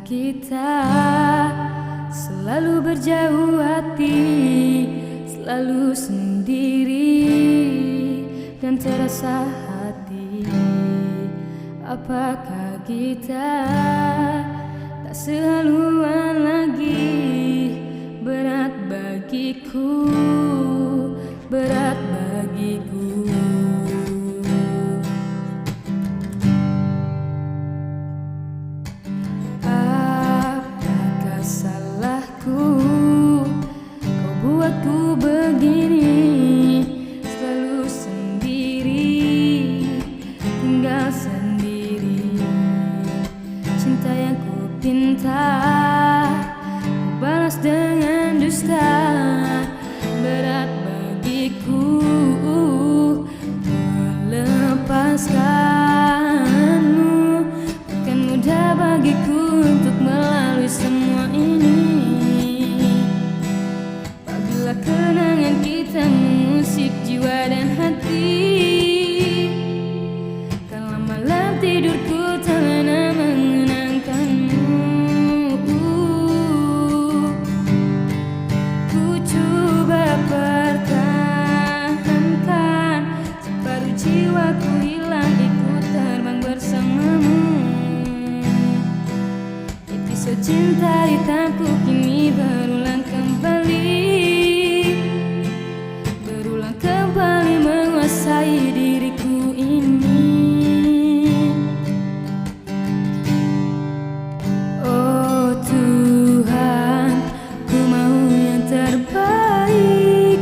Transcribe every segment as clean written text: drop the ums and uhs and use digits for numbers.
kita selalu berjauh hati, selalu sendiri dan terasa hati. Apakah kita tak sehaluan lagi? Berat bagiku, berat bagiku. Apakah salahku kau buatku begini, selalu sendiri, tinggal sendiri. Cinta yang ku pinta ku balas dengan dusta. Berat bagiku melepaskanmu, bukan mudah bagiku untuk melalui semua ini. Apabila kenangan kita mengusik jiwa dan hati, kala malam tidurku tak pernah mengenangkanmu. Ku coba pertahankan, separuh jiwaku hilang ikut terbang bersamamu. Episode cinta hitamku kini berulang kembali, berulang kembali menguasai diriku ini. Oh Tuhan, ku mau yang terbaik,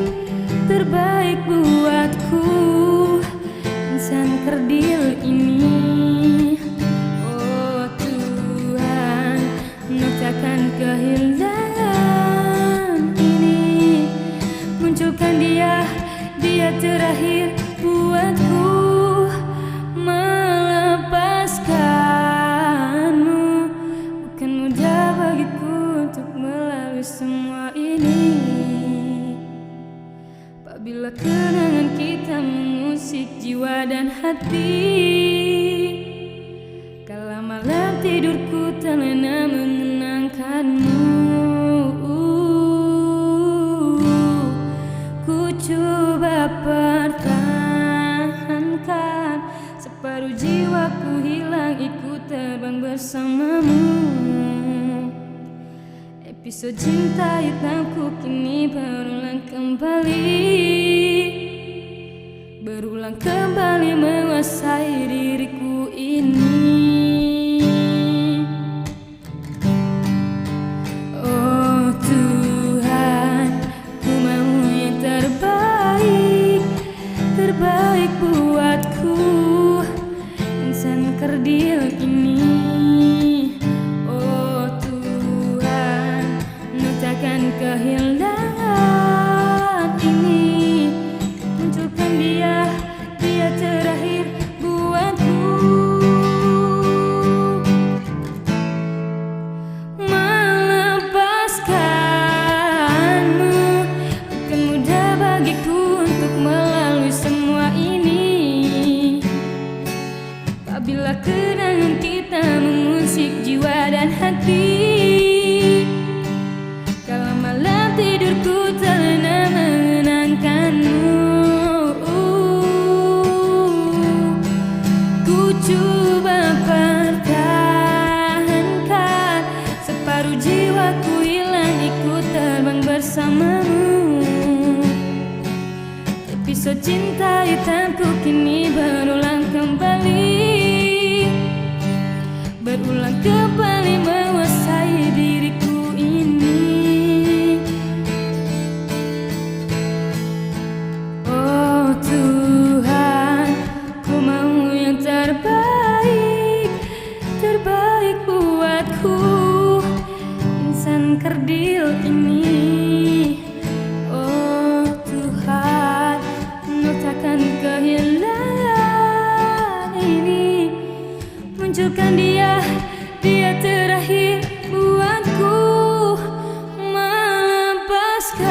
terbaik buatku, insan kerdil ini. Oh Tuhan, takkan kehilangan ini. Munculkan dia, dia terakhir buatku. Melepaskanmu bukan mudah bagiku untuk melalui semua ini. Apabila kenangan kita mengusik jiwa dan hati, kala malam tidurku tak lena mengenangkanmu. Ku coba pertahankan, separuh jiwaku hilang ikut terbang bersamamu. Episode cinta hitamku kini berulang kembali, berulang kembali menguasai diriku ini. Oh Tuhan, ku mau yang terbaik, terbaik buatku, insan kerdil ini. Oh Tuhan, takkan kehilangan ini. Munculkan dia, dia terakhir buatku. Melepaskanmu bukan mudah bagiku untuk melalui semua ini. Apabila kenangan kita mengusik jiwa dan hati, kala malam tidurku tak pernah mengenangkanmu. Ku coba pertahankan, separuh jiwaku hilang ikut terbang bersamamu. Episode cinta hitamku kini berulang kembali, berulang kembali menguasai diriku ini. Oh Tuhan, ku mau yang terbaik, terbaik buatku, insan kerdil ini. Oh Tuhan, takkan kehilangan ini. Munculkan dia,